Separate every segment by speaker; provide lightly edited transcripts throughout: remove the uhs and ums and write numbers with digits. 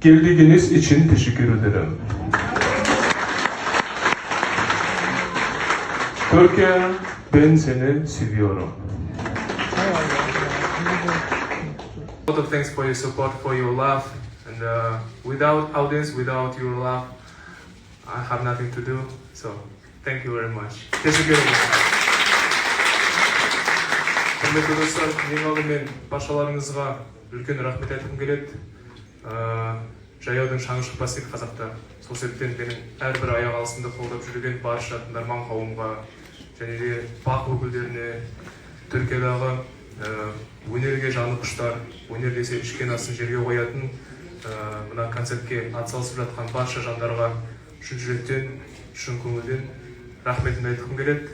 Speaker 1: Geldiğiniz için teşekkür ederim. Türkiye, ben seni seviyorum.
Speaker 2: A lot of thanks for your support, for your love, and without audience, without your love, I have nothing to do. So, thank you very much. Teşekkür ederim. Құрметті достар, ең алдымен баршаларыңызға үлкен рахмет айтқым келеді. Жаяудың шаңы шықпас дейді қазақта. Сол себептен менің әрбір аяқ алысында қолдап жүрген барша тыңдарман қауымға және де бақ өкілдеріне, Түркиядағы өнерге жаны құштар, өнер десе ішкен асын жерге қоятын мына концертке атсалысып жатқан барша жандарға шын жүректен, шын көңілден рахметімді айтқым келеді.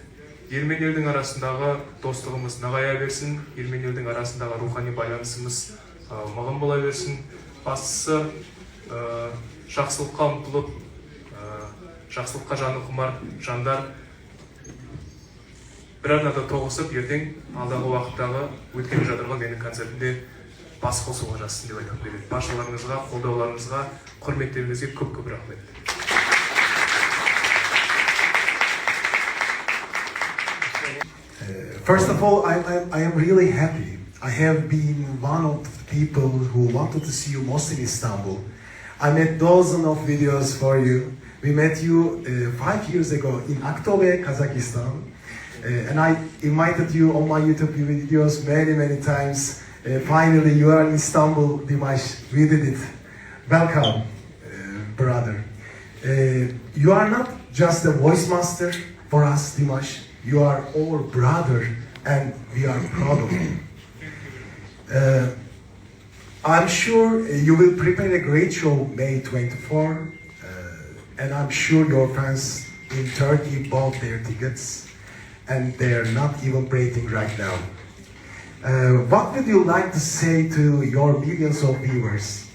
Speaker 2: Ел мен елдің арасындағы достығымыз нығая берсін, ел мен елдің арасындағы рухани байланысымыз мығым бола берсін. Бастысы жақсылыққа ұмтылып, жақсылыққа жаны құмар жандар бір арнада тоғысып, ертең алдағы уақыттағы өткелі жатырған менің концертімде бас қосуға жазсын деп айтқым келеді. Баршаларыңызға, қолдауларыңызға, құрметтеріңізге көп-көп рахмет.
Speaker 3: First of all, I am really happy. I have been one of the people who wanted to see you most in Istanbul. I made dozens of videos for you. We met you 5 years ago in Aktobe, Kazakhstan. And I invited you on my YouTube videos many times. Finally, you are in Istanbul, Dimash. We did it. Welcome, brother. You are not just a voice master for us, Dimash. You are our brother, and we are proud of you. I'm sure you will prepare a great show May 24, and I'm sure your fans in Turkey bought their tickets, and they are not even breathing right now. What would you like to say to your millions of viewers?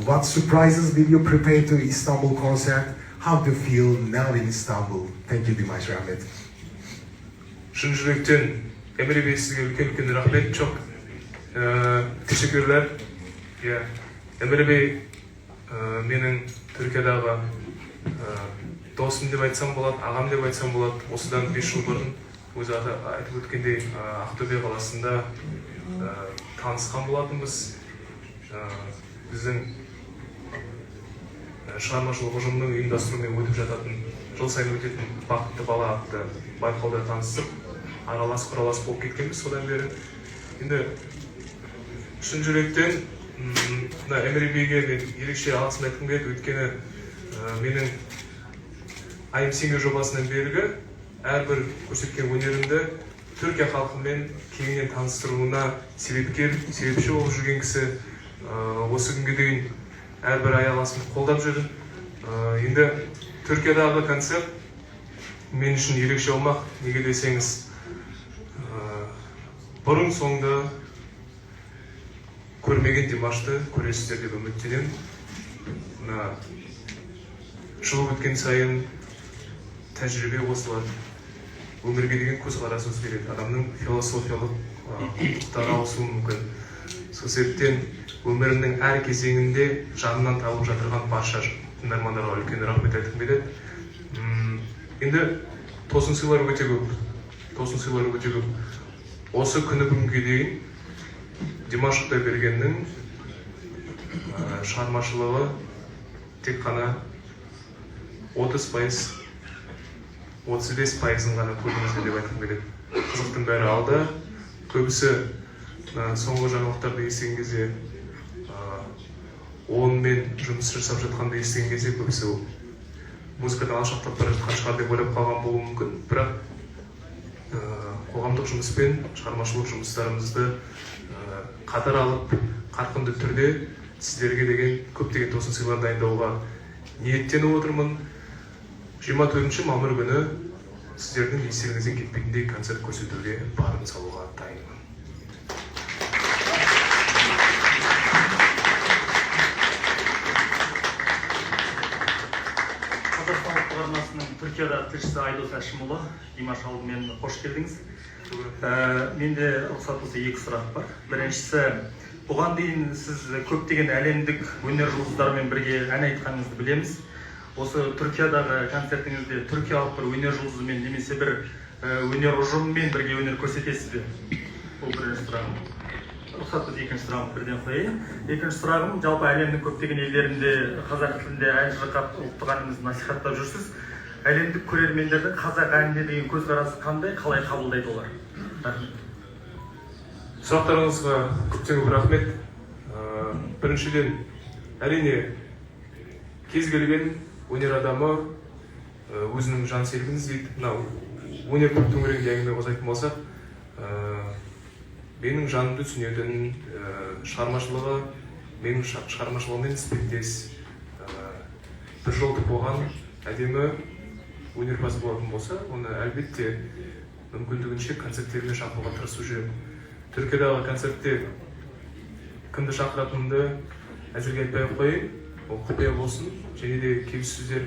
Speaker 3: What surprises will you prepare to Istanbul concert? How do you feel now in Istanbul? Thank you, Dimash Rahmet.
Speaker 2: Шын жүректен Emre Bey sizге үлкен рахмет, çok teşekkürler. Emre Bey менің Түркиядағы досым деп айтсам болады, ағам деп айтсам болады. Осыдан 5 жыл бұрын өзі айтып өткендей Ақтөбе қаласында танысқан болатынбыз. Біздің шығармашылық ұжымының ұйымдастыруымен өтіп жататын жыл сайын өтетін бақытты бала атты байқауда танысып, аралас-құралас болып кеткенбіз содан бері. Енді шын жүректен Emre Bey'ге мен ерекше алғысын айтқым келеді, өйткені менің I'm Singer жобасынан бергі әрбір көрсеткен өнерімді Түркия халқымен кеңінен таныстыруына себепші болып жүрген кісі. Осы күнге дейін әрбір аяғасын қолдап жүрді. Енді Түркиядағы концерт мен үшін ерекше болмақ. Неге десеңіз, бұрын соңды көрмеген Димашты көресіздер деп үміттенемін. Жыл өткен сайын тәжірибе қосылады, өмірге деген көзқарас өзгереді, адамның философиялық құлдықтары ауысуы мүмкін. Сол себептен өмірімнің әр кезеңінде жанынан табылып жатырған барша тыңдармандарға үлкен рахмет айтқым келеді. Енді тосын сыйлар өте көп. Осы күні бүгінге дейін Димаш Құдайбергеннің шығармашылығы тек қана 30%, 35%-ын ғана көрдіңіздер деп айтқым келеді. Қызықтың бәрі алда. Көбісі соңғы жаңалықтарды естіген кезде, онымен жұмыс жасап жатқанда естіген кезде көбісі музыкадан алшақтап бара жатқан шығар деп ойлап қалған болуы мүмкін. Бірақ қоғамдық жұмыспен шығармашылық жұмыстарымызды қатар алып, қарқынды түрде сіздерге деген көптеген тосын сыйлар дайындауға ниеттеніп отырмын. 24 мамыр күні сіздердің естеріңізден кетпейтіндей концерт көрсетуге барын салуға дайынмын.
Speaker 4: Türkiye'de тілшісі Айдос Әшімұлы, Димаш алдымен қош келдіңіз. Менде рұқсат болса 2 сұрақ бар. Біріншісі, Бұған дейін сіз көптеген әлемдік өнер жұлдыздарымен бірге ән айтқаныңызды білеміз. Осы Түркиядағы концертіңізде түркиялық бір өнер жұлдызымен немесе бір өнер ұжымымен бірге өнер көрсетесіз бе? Бұл бірінші сұрағым. Рұқсат болса екінші сұрағым бірден қояйын. Екінші сұрағым, жалпы әлемнің көптеген елдерінде қазақ тілінде ән шырқап ұлттық әнімізді насихаттап жүрсіз. Әлемдік көрермендердің қазақ әніне деген көзқарасы қандай, қалай қабылдайды олар? Рахмет.
Speaker 2: Сұрақтарыңызға көптен көп рахмет. Біріншіден, әрине кез келген өнер адамы өзінің жан серігін іздейді. Мынау өнер төңірегінде әңгіме қозғайтын болсақ, менің жанымды түсінетін шығармашылығы менің шығармашылығыммен іспеттес, бір жолды болған әдемі өнерпаз болатын болса, оны әлбетте мүмкіндігінше концерттеріне шақыруға тырысып жүремін. Түркиядағы концертте кімді шақыратынымды әзірге айтпай қояйын, ол құпия болсын, және де келіссөздер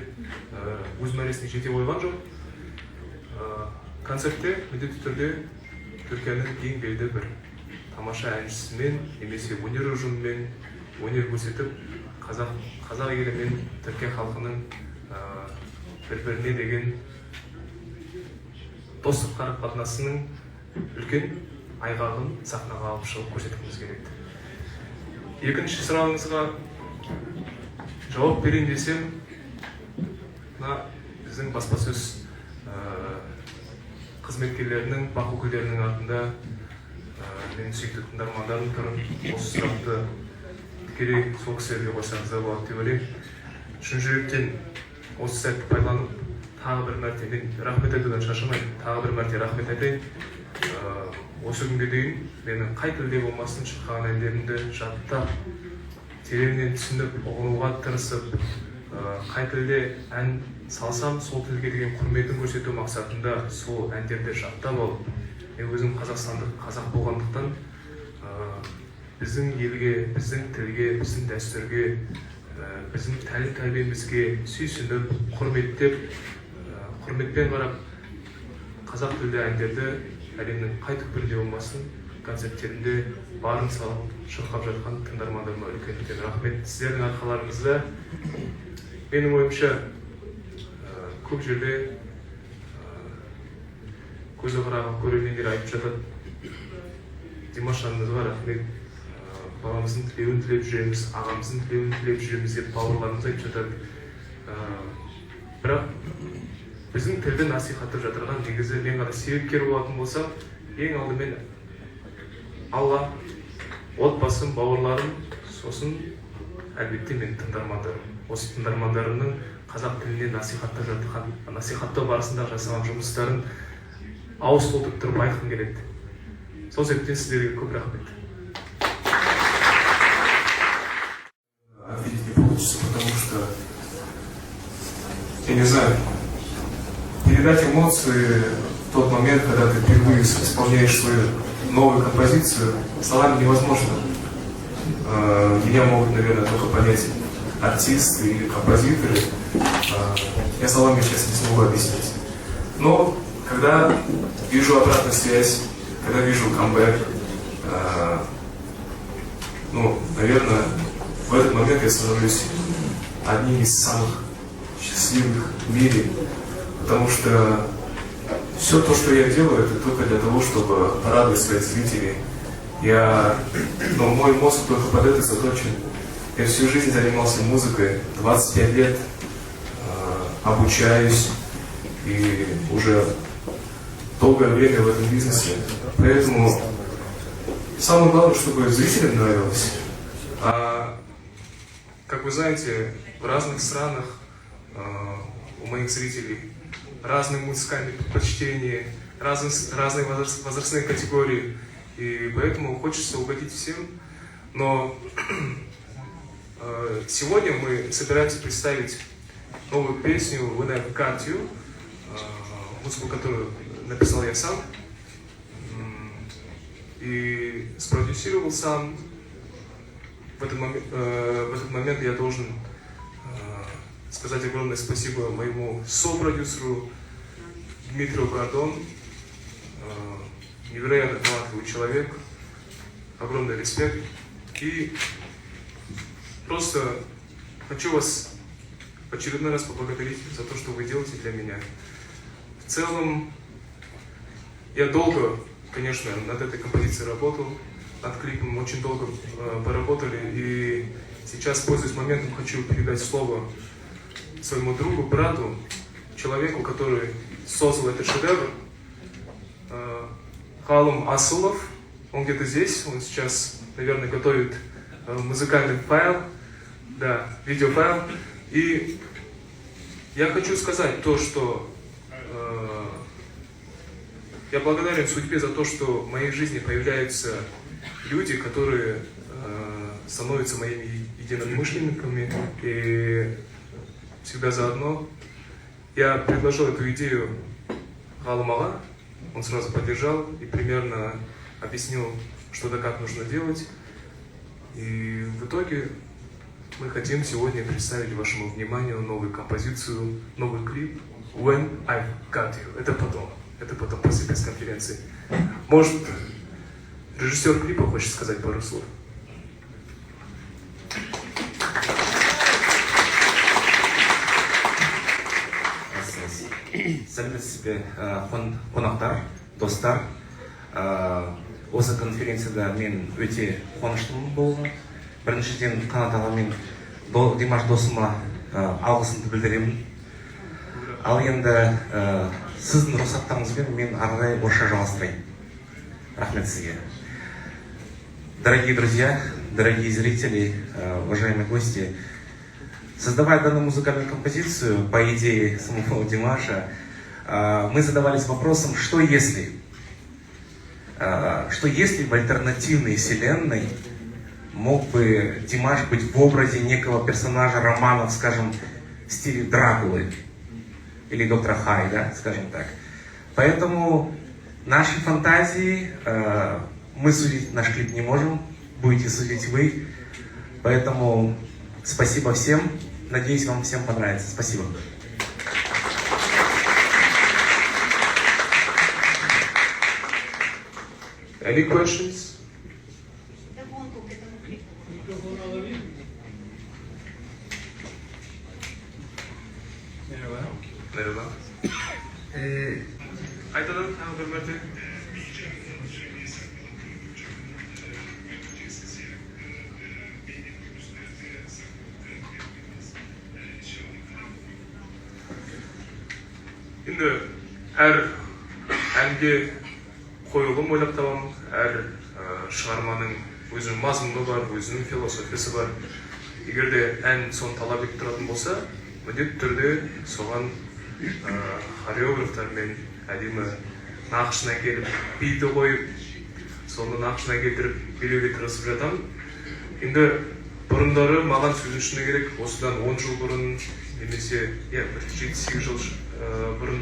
Speaker 2: өз мәресіне жете қойған жоқ. Концертте міндетті түрде Түркияның ең белді бір тамаша әншісімен немесе өнер ұжымымен өнер көрсетіп, қазақ елі мен Түркия халқының бір-біріне деген достық қарым-қатынасының үлкен айғағын сахнаға алып шығып көрсеткіміз келеді. Екінші сұрағыңызға жауап берейін десем, біздің баспасөз қызметкерлерінің, бақ өкілдерінің атында мен сүйікті тыңдармандарым тұрып, осы сұрақты тікелей сол кісілерге қойсаңыздар болады деп ойлаймын. Шын жүректен осы сәтті пайдаланып, тағы бір мәрте, мен рахмет айтудан шаршамаймын, тағы бір мәрте рахмет айтайын. Осы күнге дейін менің қай тілде болмасын шырқаған әндерімді жаттап, тереңнен түсініп, ұғынуға тырысып, қай тілде ән салсам, сол тілге деген құрметін көрсету мақсатында сол әндерді жаттап алып, мен өзім қазақстандық, қазақ болғандықтан біздің елге, біздің тілге, біздің дәстүрге, біздің тәлім-тәрбиемізге сүйсініп, құрметтеп, құрметпен қарап, қазақ тілді әндерді әлемнің қай түкпірінде болмасын, концерттерінде барын салып, шырқап жатқан тыңдармандарыма үлкен рахмет. Сіздердің арқаларыңызда менің ойымша көп жерде көзі қараған көрермендер айтып жатады, Димаш ағамызға рахмет, бабамыздың тілеуін тілеп жүреміз, ағамыздың тілеуін тілеп жүреміз деп бауырларымыз айтып жатады. Бірақ біздің тілді насихаттап жатырған негізі мен ғана себепкер болатын болсам, ең алдымен Алла, отбасым, бауырларым, сосын әлбетте мен тыңдармандарым. Осы тыңдармандарымның қазақ тіліне насихаттау барысында жасаған жұмыстарын ауыз толтырып тұрып айтқым келеді. Сол себептен сіздерге көп рахмет.
Speaker 1: Ответить не получится, потому что, я не знаю, передать эмоции в тот момент, когда ты впервые исполняешь свою новую композицию, словами невозможно. Меня могут, наверное, только понять артисты или композиторы. Я словами сейчас не смогу объяснить. Но когда вижу обратную связь, когда вижу камбэк, наверное, в этот момент я становлюсь одним из самых счастливых в мире, потому что все то, что я делаю, это только для того, чтобы порадовать своих зрителей. Мой мозг только под это заточен. Я всю жизнь занимался музыкой, 25 лет обучаюсь и уже долгое время в этом бизнесе. Поэтому самое главное, чтобы зрителям нравилось.
Speaker 2: Как вы знаете, в разных странах у моих зрителей разные музыкальные предпочтения, разные возрастные категории, и поэтому хочется угодить всем. Но сегодня мы собираемся представить новую песню «When I Got You», музыку, которую написал я сам и спродюсировал сам. В этот момент я должен сказать огромное спасибо моему сопродюсеру Дмитрию Гордон. Невероятно талантливый человек, огромный респект. И просто хочу вас в очередной раз поблагодарить за то, что вы делаете для меня. В целом, я долго, конечно, над этой композицией работал, над клипом очень долго поработали, и сейчас, пользуясь моментом, хочу передать слово своему другу, брату, человеку, который создал этот шедевр, Халым Асылов. Он где-то здесь, он сейчас, наверное, готовит музыкальный файл, да, видеофайл. И я хочу сказать то, что я благодарен судьбе за то, что в моей жизни появляются люди, которые становятся моими единомышленниками, и всегда заодно. Я предложил эту идею Галымаға, он сразу поддержал и примерно объяснил, что да как нужно делать. И в итоге мы хотим сегодня представить вашему вниманию новую композицию, новый клип When I've Got You. Это потом после пресс-конференции. Может, режиссер клипа хочет сказать пару слов?
Speaker 5: Сәлеметсізбе қонақтар, достар. Осы конференцияда мен өте қуаныштымын болуға. Біріншіден Қанат аға мен Димаш досыма алғысымды білдіремін. Ал енді сіздің рұқсаттарыңызбен мен ары қарай орысша жалғастырайын. Рахмет сізге. Дорогие друзья, дорогие зрители, уважаемые гости, создавая данную музыкальную композицию по идее самого Димаша, мы задавались вопросом, что если в альтернативной вселенной мог бы Димаш быть в образе некого персонажа романов, скажем, в стиле Дракулы или Доктора Хайда, скажем так. Поэтому наши фантазии, мы судить наш клип не можем, будете судить вы. Поэтому спасибо всем, надеюсь, вам всем понравится. Спасибо.
Speaker 2: Any questions? Merhaba. Aytadan, hürmeti. Енді әр әнге қойылым ойлап табамын, әр шығарманың өзінің мазмұны бар, өзінің философиясы бар. Егер де ән соны талап етіп тұратын болса, міндетті түрде соған хореографтармен әдемі нақышына келіп, биді қойып, соны нақышына келтіріп, билеуге тырысып жатамын. Енді бұрындары маған сөзіншіні керек, осыдан 10 жыл бұрын, немесе 7-8 жыл бұрын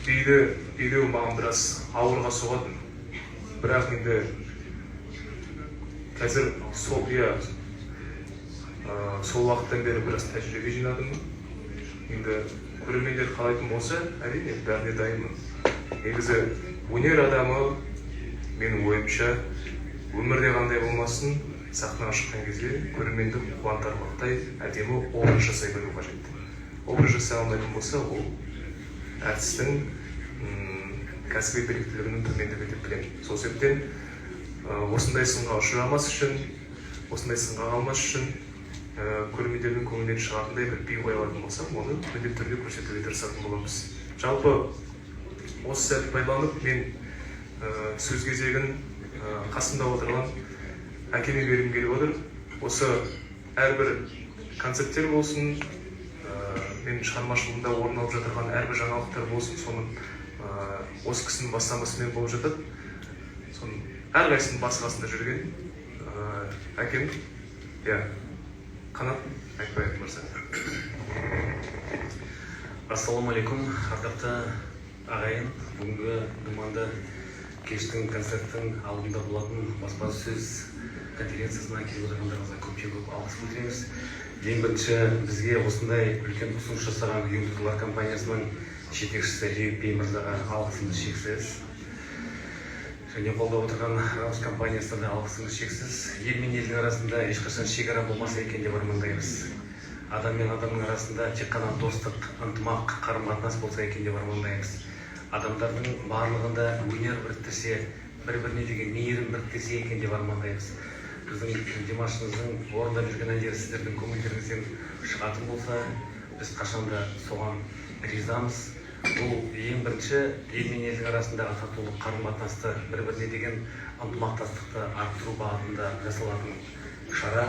Speaker 2: биді билеу маған біраз ауырға соғатын. Бірақ енді қазір сол уақыттан бері біраз тәжірибе жинадым. Енді көрермендер қалайтын болса, әрине бәріне дайынмын. Негізі өнер адамы, менің ойымша, өмірде қандай болмасын, сахнаға шыққан кезде көрерменді қуантарлықтай әдемі образ жасай білу қажет. Образ жасай алмайтын болса, ол әртістің кәсіби біліктілігінің төмендігі деп білемін. Сол себептен осындай сынға ұшырамас үшін, осындай сынға қалмас үшін көрермендердің көңілінен шығатындай бір би қоя алатын болсам, оны міндетті түрде көрсетуге тырысатын боламыз. Жалпы осы сәтті пайдаланып, мен сөз кезегін қасымда отырған әкеме бергім келіп отыр. Осы әрбір концерттер болсын, мен шығармашылығында орын алып жатырған әрбір жаңалықтар болсын, соның осы кісінің бастамасымен болып жатады. Соның әрқайсының басы-қасында жүрген әкем, Қанат Айтбаев мырза.
Speaker 6: Ассалаумағалейкум, ардақты ағайын. Бүгінгі думанды кештің концерттің алдында болатын баспасөз конференциясына келіп отырғандарыңызға көп алғыс білдіреміз. Ең бірінші бізге осындай үлкен ұсыныс жасаған Юнитурлар компаниясының жетекшісі Ревик Бей мырзаға алғысымыз шексіз. және қолдап отырған Раус компаниясына да алғысымыз шексіз. Ел мен елдің арасында ешқашан шекара болмаса екен деп армандаймыз. Адам мен адамның арасында тек қана достық, ынтымақ, қарым-қатынас болса екен деп армандаймыз. Адамдардың барлығында өнер біріктірсе, бір-біріне деген мейірім біріктірсе екен деп армандаймыз. Біздің Димашымыздың орындап жүрген әндері сіздердің көңілдеріңізден шығатын болса, біз қашанда соған ризамыз. Бұл ең бірінші ел мен елдің арасындағы татулық, қарым-қатынасты, бір-біріне деген ынтымақтастықты арттыру бағытында жасалатын шара.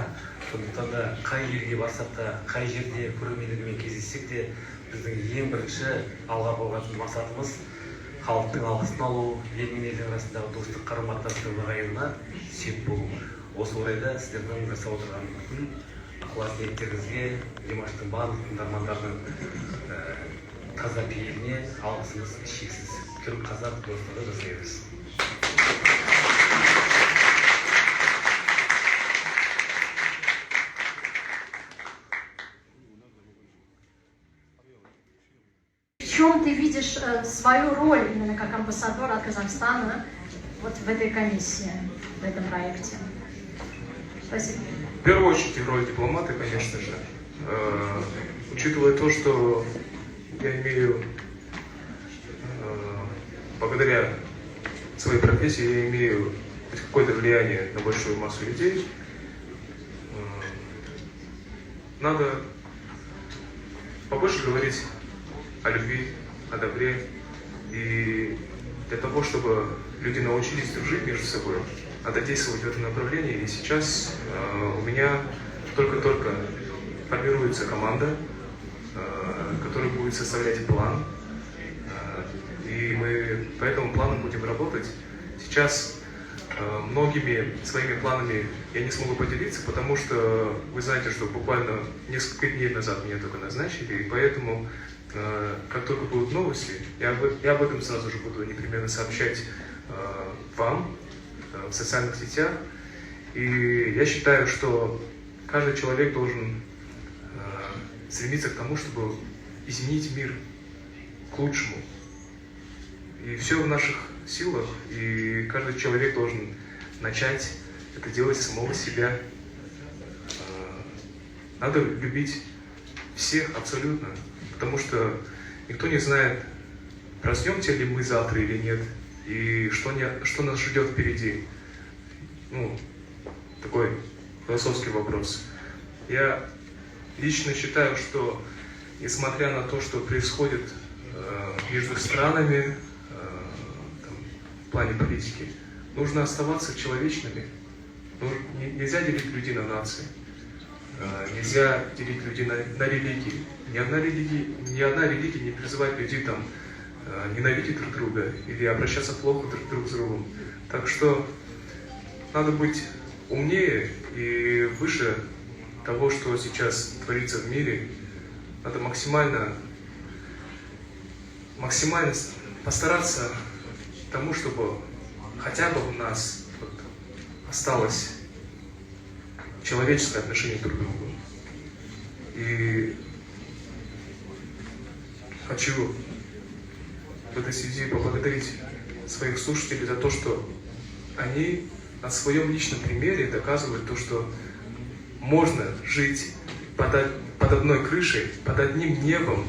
Speaker 6: Сондықтан да қай елге барсақ та, қай жерде көрермендермен кездессек те, біздің ең бірінші алға қойған мақсатымыз халықтың алғысын алу, ел мен елдің арасындағы достық, қарым-қатынастың нығаюына сеп болу. Осы орайда сіздердің жасап отырған бүкіл ықылас ниеттеріңізге, Димаштың барлық тыңдармандарының таза пейіліне алғысымыз шексіз. Түрік-қазақ достығы жасаймыз.
Speaker 7: В чем ты видишь свою роль именно как амбассадор от Казахстана вот в этой комиссии, в этом проекте? Спасибо.
Speaker 2: В первую очередь роль дипломата, конечно же. Учитывая то, что я имею, благодаря своей профессии, я имею хоть какое-то влияние на большую массу людей, надо побольше говорить о любви, о добре. И для того, чтобы люди научились дружить между собой, надо действовать в этом направлении. И сейчас у меня только-только формируется команда, который будет составлять план, и мы по этому плану будем работать. Сейчас многими своими планами я не смогу поделиться, потому что вы знаете, что буквально несколько дней назад меня только назначили, и поэтому как только будут новости, я об этом сразу же буду непременно сообщать вам в социальных сетях. И я считаю, что каждый человек должен стремиться к тому, чтобы изменить мир к лучшему. И все в наших силах, и каждый человек должен начать это делать с самого себя. Надо любить всех абсолютно, потому что никто не знает, проснемся ли мы завтра или нет, и что нас ждет впереди. Такой философский вопрос. Я лично считаю, что несмотря на то, что происходит между странами в плане политики, нужно оставаться человечными. Нельзя делить людей на нации, нельзя делить людей на религии. Ни одна религия не призывает людей ненавидеть друг друга или обращаться плохо друг с другом. Так что надо быть умнее и выше того, что сейчас творится в мире. Надо максимально постараться тому, чтобы хотя бы у нас осталось человеческое отношение друг к другу. И хочу в этой связи поблагодарить своих слушателей за то, что они на своем личном примере доказывают то, что можно жить под одной крышей, под одним небом,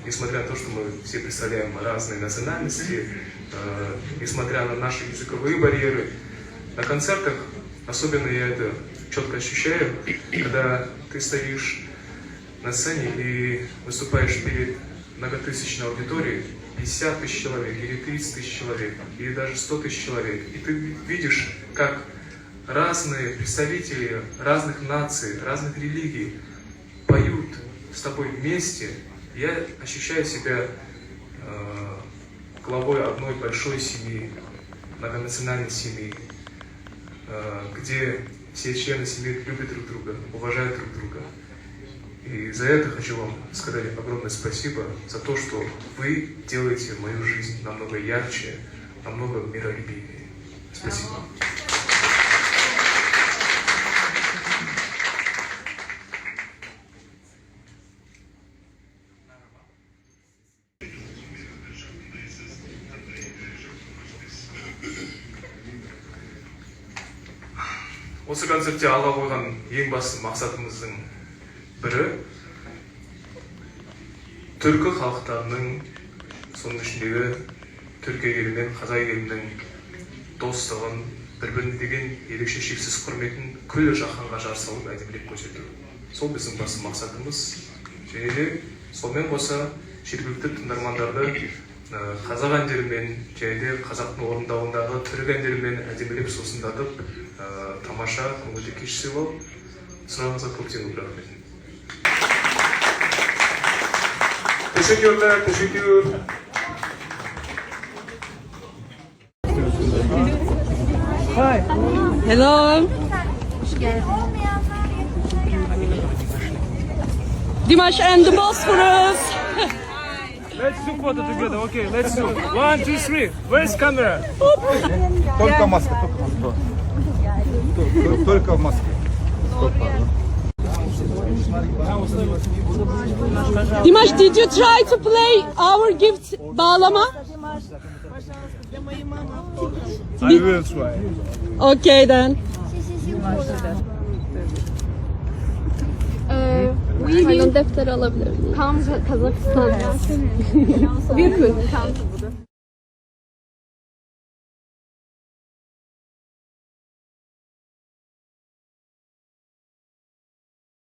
Speaker 2: несмотря на то, что мы все представляем разные национальности, несмотря на наши языковые барьеры. На концертах особенно я это четко ощущаю, когда ты стоишь на сцене и выступаешь перед многотысячной аудиторией, 50 тысяч человек, или 30 тысяч человек, или даже 100 тысяч человек. И ты видишь, как разные представители разных наций, разных религий поют с тобой вместе. Я ощущаю себя главой одной большой семьи, многонациональной семьи, где все члены семьи любят друг друга, уважают друг друга. И за это хочу вам сказать огромное спасибо, за то, что вы делаете мою жизнь намного ярче, намного миролюбивее. Спасибо. осы концертте алға қойған ең басты мақсатымыздың бірі түркі халықтарының, соның ішіндегі түркі елі мен қазақ елінің достығын, бір-біріне деген ерекше шексіз құрметін күллі жаһанға жар салып әдемілеп көрсету. Сол біздің басты мақсатымыз. Және де сонымен қоса жергілікті тыңдармандарды қазақ әндерімен және де қазақтың орындауындағы түрік әндерімен әдемілеп сусындатып, тамаша көңілді кеш сыйлау. Сұрағыңызға көптен көп рахмет. Teşekkürler, teşekkür.
Speaker 8: Hello. Dimash and the Bosphorus.
Speaker 2: Let's do photo together, okay, let's do. 1, 2, 3. Where's camera?
Speaker 9: Только маска, только в маске.
Speaker 8: Dimash, did you try to play our gift bağlama?
Speaker 9: I will try.
Speaker 8: Okay then.
Speaker 10: Defter alabilir miyim? Kazakistan. Bir gün.